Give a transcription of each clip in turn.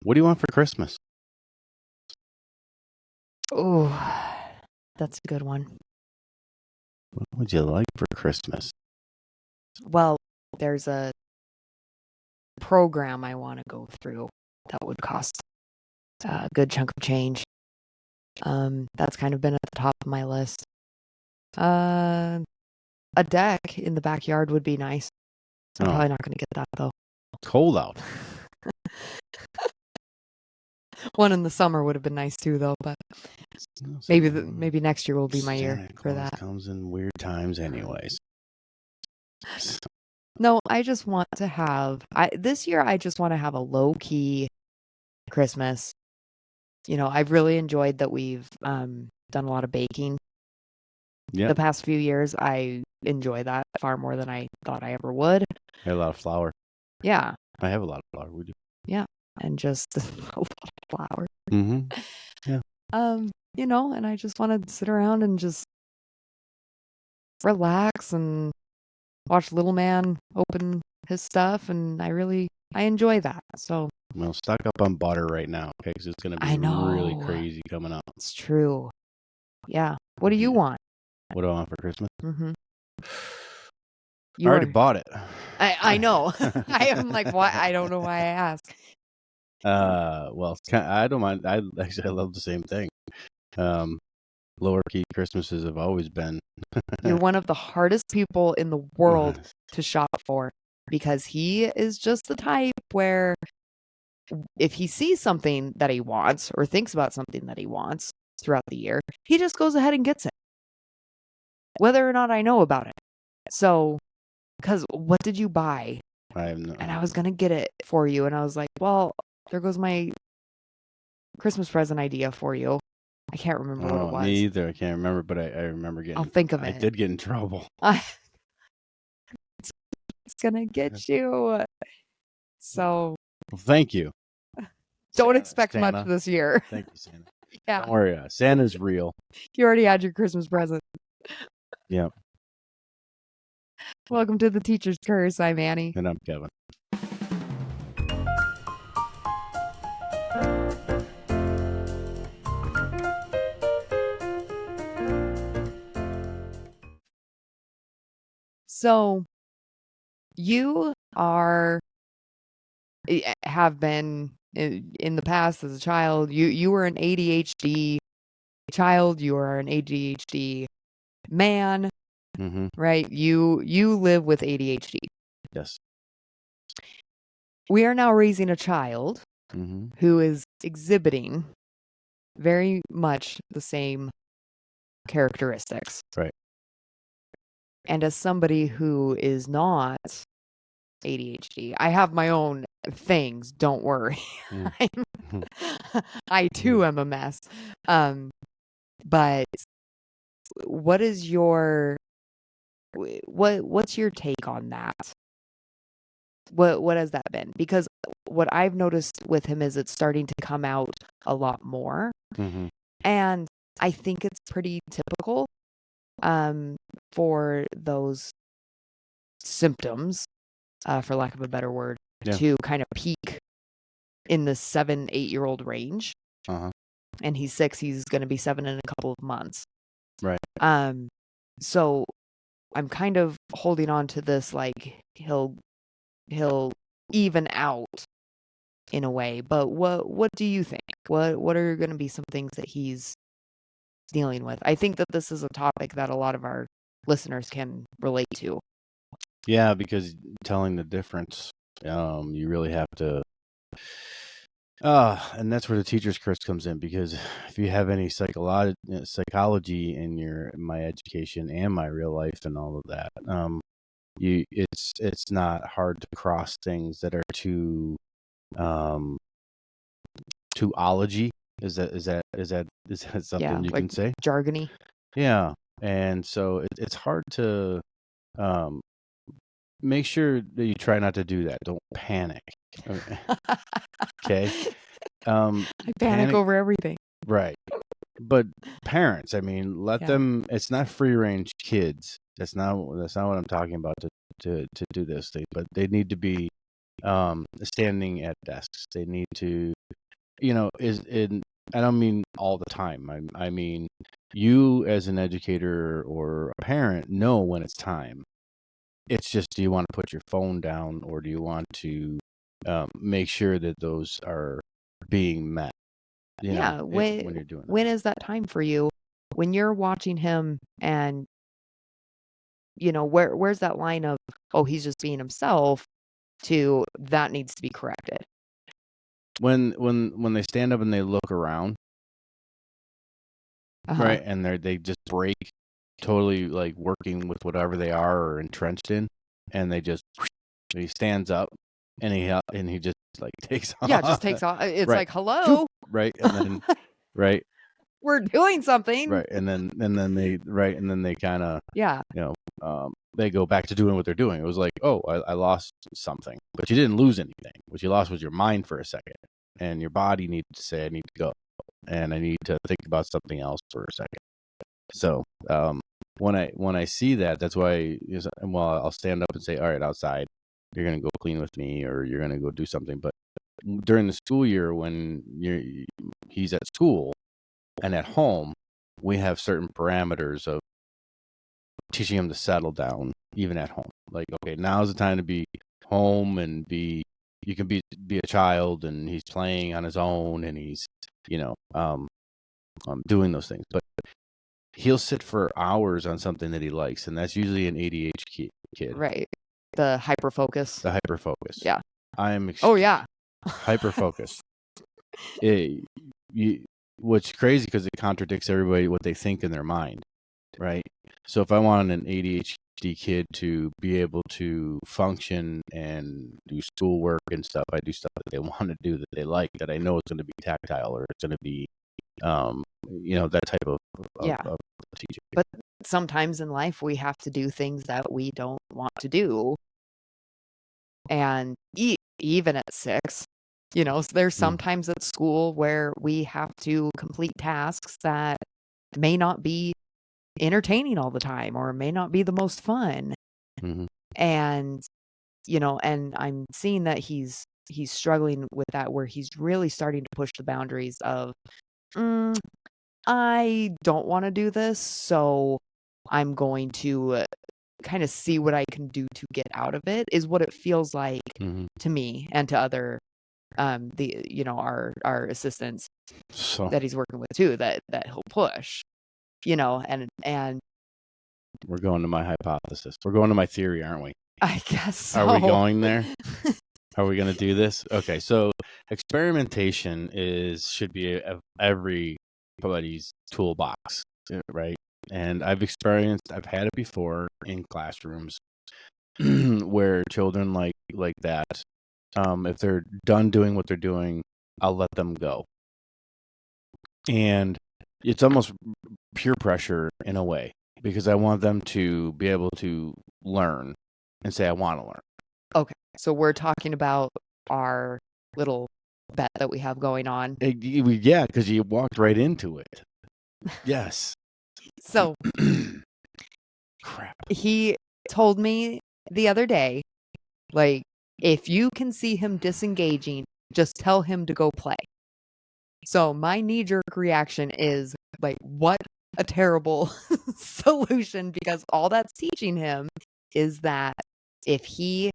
What do you want for Christmas? Oh, that's a good one. What would you like for Christmas? Well, there's a program I want to go through that would cost a good chunk of change. That's kind of been at the top of my list. A deck in the backyard would be nice. I'm probably not going to get that though. It's cold out. One in the summer would have been nice too, though. But maybe next year will be my year for that. Comes in weird times, anyways. No, I just want to have. This year I just want to have a low key Christmas. You know, I've really enjoyed that we've done a lot of baking. Yeah. The past few years, I enjoy that far more than I thought I ever would. I have a lot of flour. Yeah. I have a lot of flour. Would you? Yeah, and just a lot of flour. Mm-hmm. Yeah. You know, and I just want to sit around and just relax and watch little man open his stuff, and I enjoy that. So. Well, stock up on butter right now, okay? Because it's going to be really crazy coming up. It's true. Yeah. What do you want? What do I want for Christmas? Mm-hmm. I already bought it. I know. I am like, why? I don't know why I asked. Well, it's I don't mind. I love the same thing. Lower key Christmases have always been. You're one of the hardest people in the world to shop for, because he is just the type where if he sees something that he wants or thinks about something that he wants throughout the year, he just goes ahead and gets it, whether or not I know about it. So, because what did you buy? And I was going to get it for you. And I was like, well, there goes my Christmas present idea for you. I can't remember what it was. Me either. I can't remember, but I remember getting. I'll think of it. I did get in trouble. It's going to get you. So. Well, thank you. Don't expect Santa. Much this year. Thank you, Santa. Yeah. Don't worry. Santa's real. You already had your Christmas present. Yeah. Welcome to the Teacher's Curse. I'm Annie. And I'm Kevin. So, you have been in the past as a child. You were an ADHD child. You are an ADHD man, right? You live with ADHD. Yes. We are now raising a child who is exhibiting very much the same characteristics. Right. And as somebody who is not ADHD, I have my own things. Don't worry. I too am a mess. But what is what's your take on that? What has that been? Because what I've noticed with him is it's starting to come out a lot more. And I think it's pretty typical for those symptoms, for lack of a better word, to kind of peak in the 7-8-year-old range. And he's 6, he's going to be 7 in a couple of months. Right. So I'm kind of holding on to this, like he'll even out in a way. But what do you think? What are going to be some things that he's dealing with? I think that this is a topic that a lot of our listeners can relate to. Yeah, because telling the difference, you really have to. And that's where the teacher's curse comes in, because if you have any psychology in my education and my real life and all of that, it's not hard to cross things that are too ology. Is that something you can say? Jargony. Yeah, and so it's hard to make sure that you try not to do that. Don't panic. Okay. I panic over everything. Right. But parents, I mean, let them. It's not free range kids. That's not what I'm talking about to do this thing. But they need to be standing at desks. They need to, I don't mean all the time. I mean, you as an educator or a parent know when it's time. It's just, do you want to put your phone down, or do you want to make sure that those are being met? Yeah. When you're doing that. When is that time for you? When you're watching him and, where's that line of, oh, he's just being himself, to that needs to be corrected? When they stand up and they look around, right, and they just break, totally like working with whatever they are or entrenched in, and he stands up and he just like takes off. Yeah, just takes off. It's Right. like, hello, right, and then right, we're doing something. right, and then they kind of Yeah. they go back to doing what they're doing. It was like, oh, I lost something, but you didn't lose anything. What you lost was your mind for a second, and your body needed to say, I need to go, and I need to think about something else for a second. So when I see that, that's why I'll stand up and say, all right, outside, you're gonna go clean with me, or you're gonna go do something. But during the school year, when he's at school and at home, we have certain parameters of teaching him to settle down, even at home. Like, okay, now's the time to be home and you can be a child, and he's playing on his own, and he's doing those things. But he'll sit for hours on something that he likes, and that's usually an ADHD kid. Right. The hyperfocus. The hyperfocus. Yeah. I'm Oh yeah. hyperfocused. Which is crazy because it contradicts everybody what they think in their mind, right? So if I want an ADHD kid to be able to function and do schoolwork and stuff, I do stuff that they want to do, that they like, that I know it's going to be tactile, or it's going to be that type of teaching. But sometimes in life we have to do things that we don't want to do, and even at 6, there's sometimes at school where we have to complete tasks that may not be entertaining all the time, or may not be the most fun. Mm-hmm. And and I'm seeing that he's struggling with that, where he's really starting to push the boundaries of, I don't want to do this, so I'm going to kind of see what I can do to get out of it, is what it feels like to me and to other our assistants that he's working with too, that he'll push, and we're going to my hypothesis. We're going to my theory, aren't we? I guess so. Are we going there? Are we going to do this? Okay, so experimentation should be everybody's toolbox, right? And I've had it before in classrooms where children like that, if they're done doing what they're doing, I'll let them go. And it's almost peer pressure in a way, because I want them to be able to learn and say, I want to learn. Okay, so we're talking about our little bet that we have going on. Yeah, because you walked right into it. Yes. So crap. He told me the other day, like, if you can see him disengaging, just tell him to go play. So my knee-jerk reaction is like, what a terrible solution, because all that's teaching him is that if he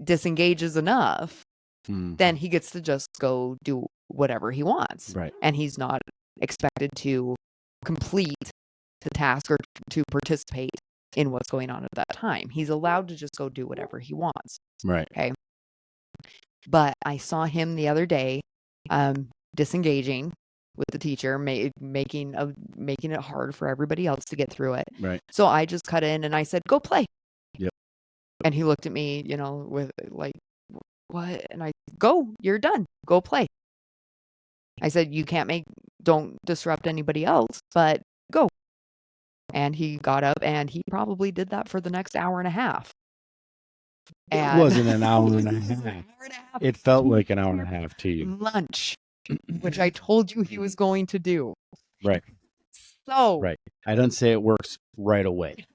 disengages enough, then he gets to just go do whatever he wants. Right. And he's not expected to complete the task or to participate in what's going on at that time. He's allowed to just go do whatever he wants. Right. Okay. But I saw him the other day disengaging with the teacher, making it hard for everybody else to get through it. Right. So I just cut in and I said, go play. Yep. And he looked at me, with like, what? And I, go, you're done. Go play. I said, don't disrupt anybody else, but go. And he got up and he probably did that for the next hour and a half. It wasn't an hour and a half. It felt like an hour and a half to you. Lunch, which I told you he was going to do. Right. So. Right. I don't say it works right away.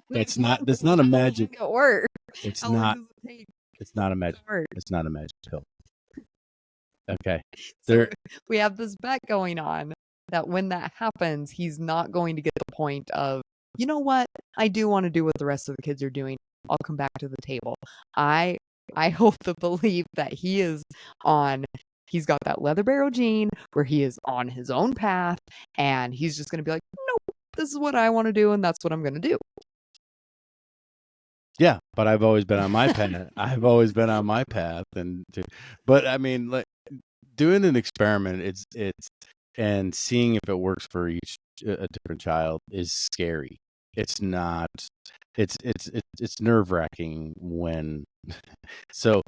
That's not a magic. It works. It's How long not. does it take? It's not a magic. It's hard. It's not a magic pill. Okay. So There. we have this bet going on that when that happens, he's not going to get the point of, you know what? I do want to do what the rest of the kids are doing. I'll come back to the table. I hope to believe that he's got that leather barrel gene where he is on his own path and he's just going to be like, nope, this is what I want to do and that's what I'm going to do. Yeah, but I've always been on my path. I've always been on my path, but I mean, like doing an experiment, it's and seeing if it works for each a different child is scary. It's not. It's nerve wracking when. So,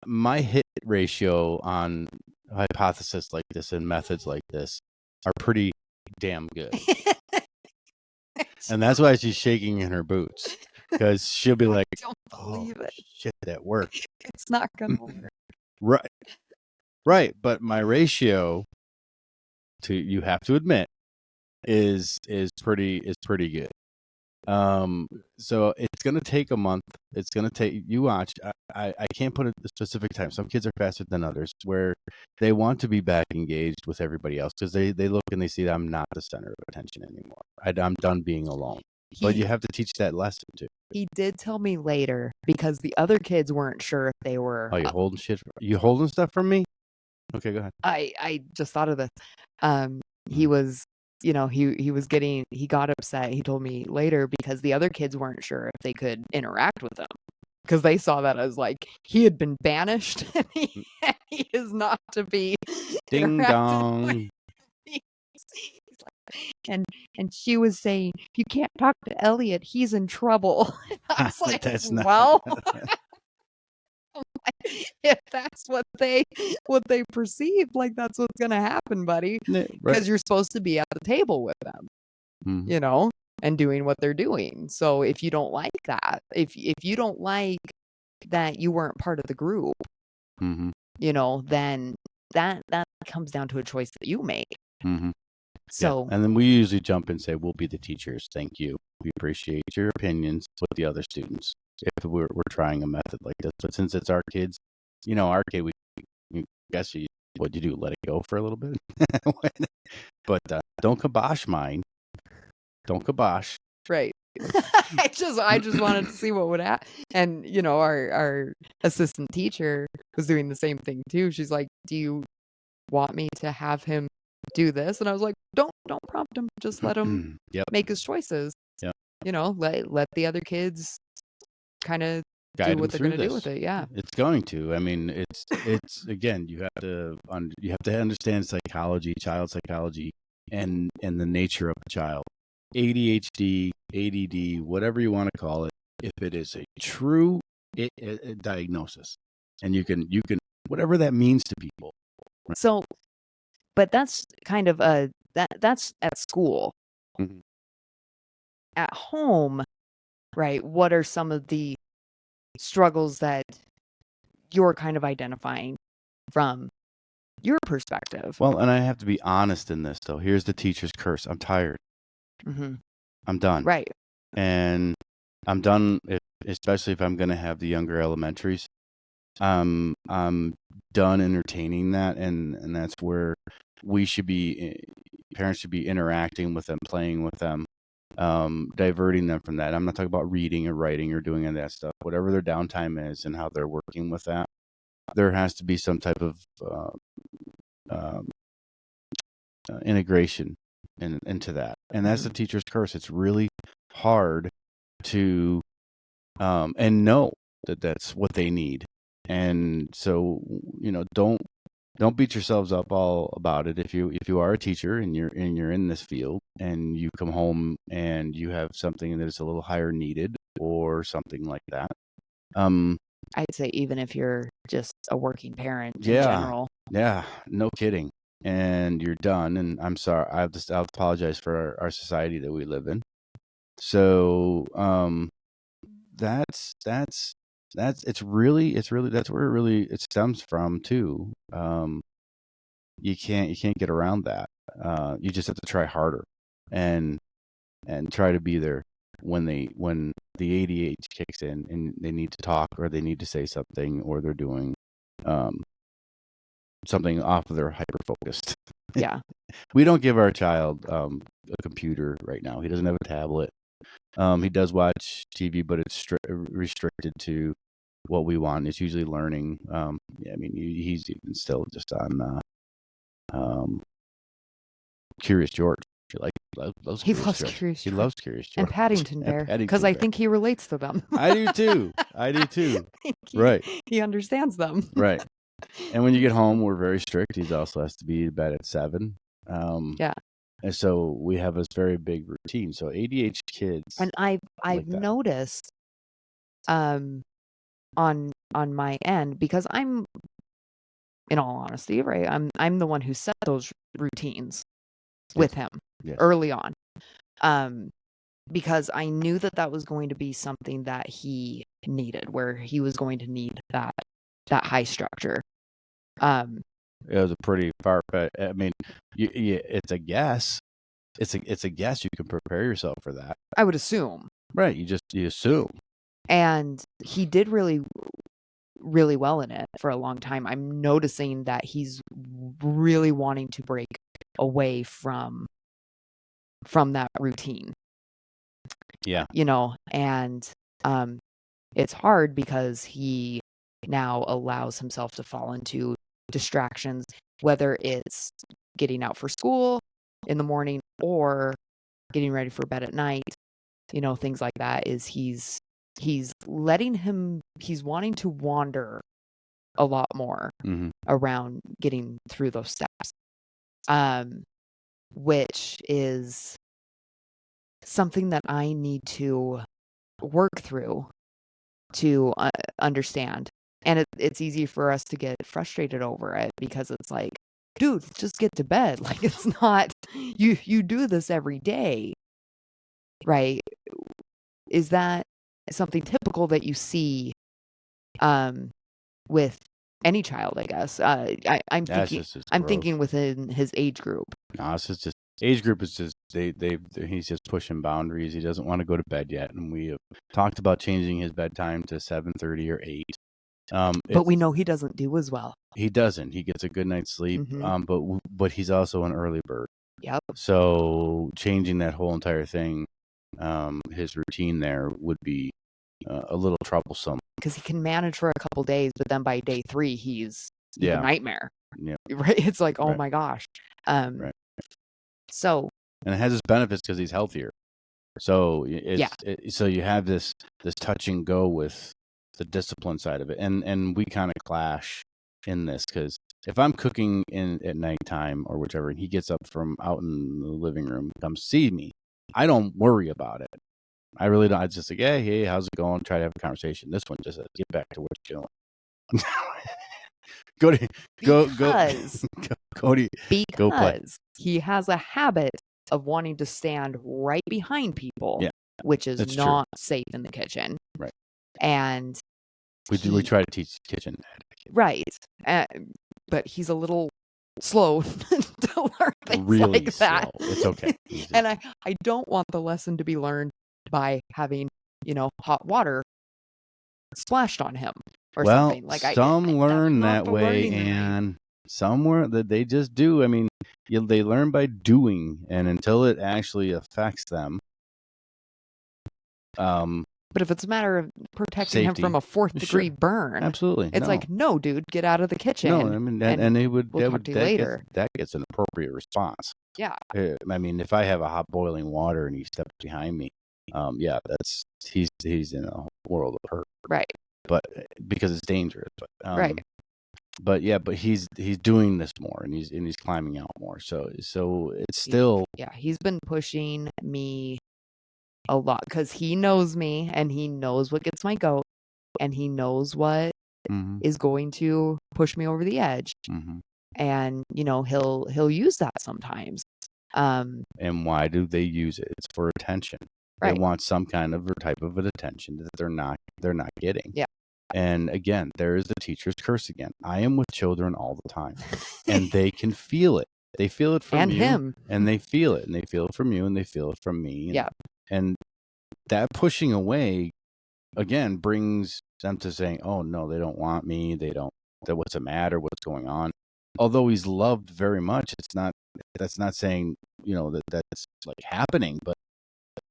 my hit ratio on hypothesis like this and methods like this are pretty damn good. And that's why she's shaking in her boots, because she'll be like, don't "Oh believe it. shit, that worked." It's not going to work. Right, right. But my ratio, to you have to admit, is pretty good. So it's gonna take a month. It's gonna take, you watch. I can't put a specific time. Some kids are faster than others, where they want to be back engaged with everybody else because they look and they see that I'm not the center of attention anymore. I'm done being alone. But you have to teach that lesson too. He did tell me later because the other kids weren't sure if they were. Oh, you holding shit? You holding stuff from me? Okay, go ahead. I just thought of this. He was, he got upset. He told me later because the other kids weren't sure if they could interact with him because they saw that as like he had been banished and he is not to be Ding dong. And she was saying, you can't talk to Elliot, he's in trouble. I was like, That's not. well, if that's what they perceive, like that's what's gonna happen, buddy. Because Right. you're supposed to be at the table with them, and doing what they're doing. So if you don't like that, if you don't like that you weren't part of the group, then that comes down to a choice that you make. So, and then we usually jump and say, we'll be the teachers. Thank you. We appreciate your opinions with the other students if we're trying a method like this. But since it's our kids, our kid, we guess what you do, let it go for a little bit. But don't kibosh mine. Don't kibosh. Right. I just wanted to see what would happen. And, our assistant teacher was doing the same thing too. She's like, do you want me to have him do this? And I was like, don't prompt him. Just let him make his choices. Yep. Let the other kids kind of guide do what they're going to do with it. Yeah. It's going to. I mean, it's again, you have to understand psychology, child psychology, and the nature of a child. ADHD, ADD, whatever you want to call it, if it is a true diagnosis, and you can whatever that means to people. Right? So, but that's kind of that's at school. At home, right? What are some of the struggles that you're kind of identifying from your perspective? Well, and I have to be honest in this, though. Here's the teacher's curse. I'm tired. I'm done. Right. And I'm done, especially if I'm going to have the younger elementaries. I'm done entertaining that, and that's where parents should be interacting with them, playing with them, diverting them from that. I'm not talking about reading or writing or doing any of that stuff. Whatever their downtime is and how they're working with that, there has to be some type of integration into that. And that's the teacher's curse. It's really hard to and know that that's what they need. And so, don't beat yourselves up all about it. If you are a teacher and you're in this field and you come home and you have something that is a little higher needed or something like that. I'd say even if you're just a working parent in general. Yeah, no kidding. And you're done. And I'm sorry. I'll apologize for our society that we live in. So that's it's really that's where it stems from too. You can't get around that. You just have to try harder and try to be there when the ADHD kicks in and they need to talk or they need to say something or they're doing something off of their hyper focused. Yeah. We don't give our child a computer right now. He doesn't have a tablet. He does watch TV, but it's restricted to what we want. It's usually learning. Yeah, I mean, he's even still just on Curious George. He loves Curious He George. loves Curious George. And Paddington Bear. Paddington Because I Bear. think he relates to them. I do too. I do too. Right. He understands them. Right. And when you get home, we're very strict. He also has to be to bed at 7. Yeah. And so we have this very big routine. So ADHD kids. And I've noticed on my end, because I'm, in all honesty, right, I'm the one who set those routines with him early on, because I knew that was going to be something that he needed, where he was going to need that high structure. It was a pretty far fetched. I mean, it's a guess. It's a guess. You can prepare yourself for that. I would assume. Right. You assume. And he did really, really well in it for a long time. I'm noticing that he's really wanting to break away from that routine. Yeah. And it's hard because he now allows himself to fall into distractions, whether it's getting out for school in the morning or getting ready for bed at night, things like that. Is he's wanting to wander a lot more around getting through those steps, which is something that I need to work through to understand. And it's easy for us to get frustrated over it because it's like, dude, just get to bed. Like, it's not, you do this every day, right? Is that something typical that you see with any child, I guess? I'm thinking within his age group. No, it's just age group is just he's just pushing boundaries. He doesn't want to go to bed yet, and we have talked about changing his bedtime to 7:30 or 8. But we know he doesn't do as well. He doesn't. He gets a good night's sleep. But he's also an early bird. Yep. So changing that whole entire thing, his routine there would be a little troublesome. Because he can manage for a couple days, but then by day 3, he's a nightmare. Yeah. Right. It's like, oh my gosh. Right. So. And it has its benefits because he's healthier. So so you have this touch and go with the discipline side of it, and we kind of clash in this because if I'm cooking at nighttime or whichever, and he gets up from out in the living room, comes see me, I don't worry about it. I really don't. I just like, hey, how's it going? Try to have a conversation. This one just says, get back to what you're doing. Go play. Because he has a habit of wanting to stand right behind people, which is not safe in the kitchen. Right. And we try to teach kitchen etiquette. Right. But he's a little slow to learn things really like that. Slow. It's okay. And I don't want the lesson to be learned by having, hot water splashed on him or something. Like some learn that way, and somewhere that they just do. I mean, they learn by doing, and until it actually affects them. But if it's a matter of protecting safety, him from a 4th-degree burn, absolutely, it's like, no, dude, get out of the kitchen. No, I mean, and they would. We'll talk to you later. That gets an appropriate response. Yeah. I mean, if I have a hot boiling water and he steps behind me, he's in a world of hurt. Right. But because it's dangerous. But, right. But he's doing this more and he's climbing out more. So it's still. He's been pushing me a lot because he knows me and he knows what gets my goat and he knows what is going to push me over the edge. And he'll use that sometimes. And why do they use it? It's for attention. Right. They want some kind of type of an attention that they're not getting. Yeah. And again, there is the teacher's curse again. I am with children all the time, and they can feel it. They feel it from and you, him, and they feel it, and they feel it from you, and they feel it from me. And that pushing away again brings them to saying, "Oh no, they don't want me. They don't. That what's the matter? What's going on?" Although he's loved very much, it's not. That's not saying that that's like happening. But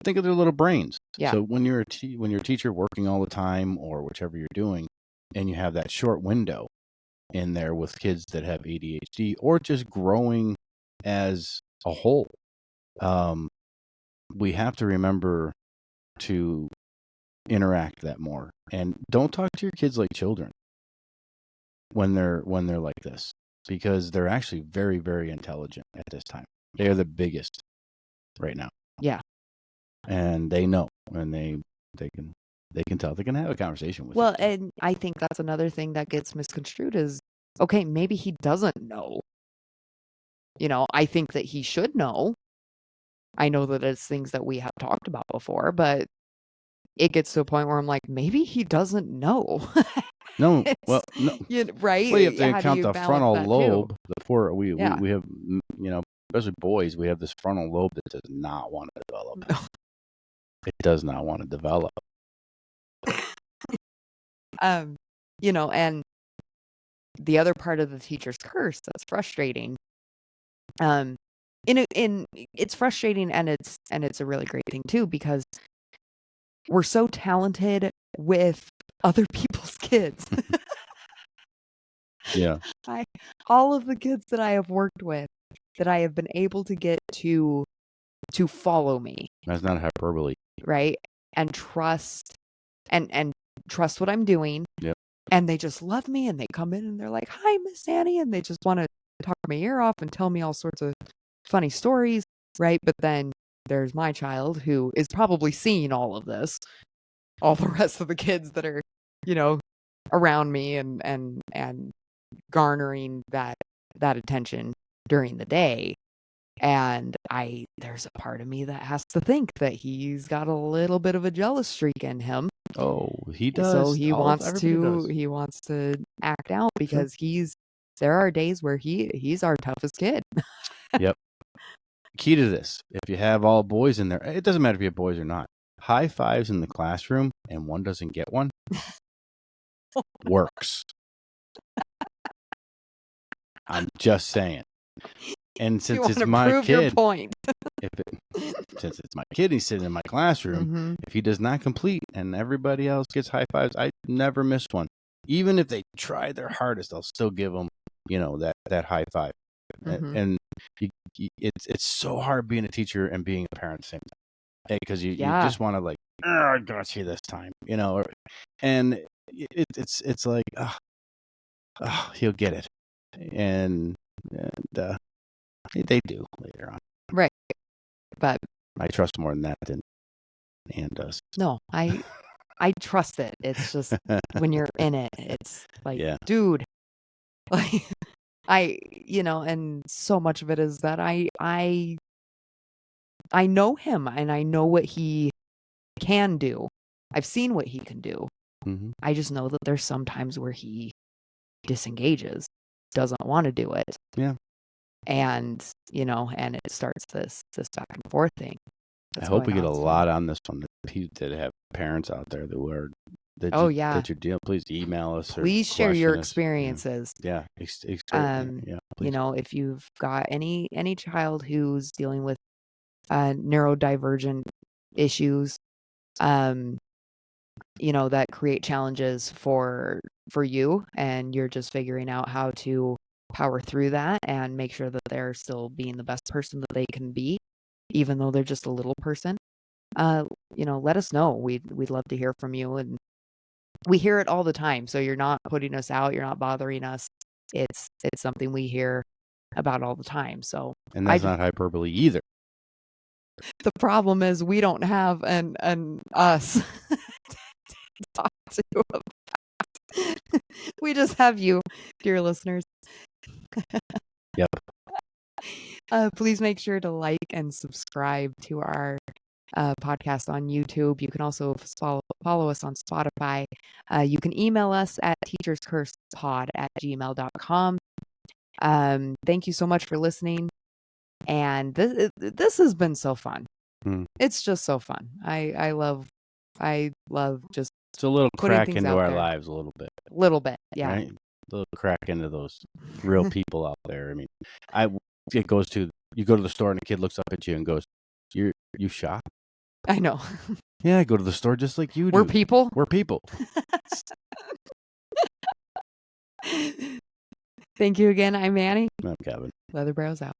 think of their little brains. Yeah. So when you're when you're a teacher working all the time or whichever you're doing, and you have that short window in there with kids that have ADHD or just growing as a whole, we have to remember to interact that more, and don't talk to your kids like children when they're like this, because they're actually very, very intelligent at this time. They are the biggest right now. Yeah. And they know, and they can tell. They can have a conversation with you. Well, and I think that's another thing that gets misconstrued is, okay, maybe he doesn't know. I think that he should know. I know that it's things that we have talked about before, but it gets to a point where I'm like, maybe he doesn't know. No, well, no. Right? Well, you have to How do count you the balance frontal that too? lobe. We Yeah. have, especially boys, we have this frontal lobe that does not want to develop. It does not want to develop. And the other part of the teacher's curse that's frustrating. It's frustrating, and it's a really great thing too, because we're so talented with other people's kids. Yeah. All of the kids that I have worked with, that I have been able to get to follow me. That's not hyperbole. Right? And trust trust what I'm doing. Yep. And they just love me, and they come in and they're like, "Hi, Miss Annie," and they just want to talk my ear off and tell me all sorts of funny stories, right? But then there's my child who is probably seeing all of this, all the rest of the kids that are, around me and garnering that attention during the day. And there's a part of me that has to think that he's got a little bit of a jealous streak in him. Oh, he does. So he wants everybody to act out, because there are days where he's our toughest kid. Yep. Key to this: if you have all boys in there, it doesn't matter if you have boys or not. High fives in the classroom and one doesn't get one works. I'm just saying. And since it's my prove kid, your point. Since it's my kid, he's sitting in my classroom. If he does not complete and everybody else gets high fives, I never miss one. Even if they try their hardest, I'll still give them, that high five. And it's so hard being a teacher and being a parent at the same time, because you just want to, like, I got you this time, and it's like, he'll get it, and they do later on. Right. But I trust more than that than Ann does. No, I trust it. It's just when you're in it, it's like, Yeah. dude, like, and so much of it is that I know him, and I know what he can do. I've seen what he can do. Mm-hmm. I just know that there's some times where he disengages, doesn't want to do it. Yeah. And, and it starts this back and forth thing. I hope we get a lot on this one that have parents out there that you're dealing. Please email us. Please share your experiences. Yeah. Please. If you've got any child who's dealing with neurodivergent issues, that create challenges for you, and you're just figuring out how to power through that and make sure that they're still being the best person that they can be, even though they're just a little person. Let us know. We'd love to hear from you, and we hear it all the time. So you're not putting us out. You're not bothering us. It's something we hear about all the time. So, and that's not hyperbole either. The problem is we don't have an us to talk to about. We just have you, dear listeners. Yep. Please make sure to like and subscribe to our podcast on YouTube. You can also follow us on Spotify. You can email us at teacherscursepod@gmail.com. Thank you so much for listening. And this has been so fun. It's just so fun. I love just It's a little putting crack things into out our there. lives a little bit, Little bit, yeah. right? A little crack into those real people out there. I mean, it goes to, you go to the store and a kid looks up at you and goes, "You shop?" I know. Yeah, I go to the store just like you do. We're people. We're people. Thank you again. I'm Annie. I'm Kevin. Leatherbrows out.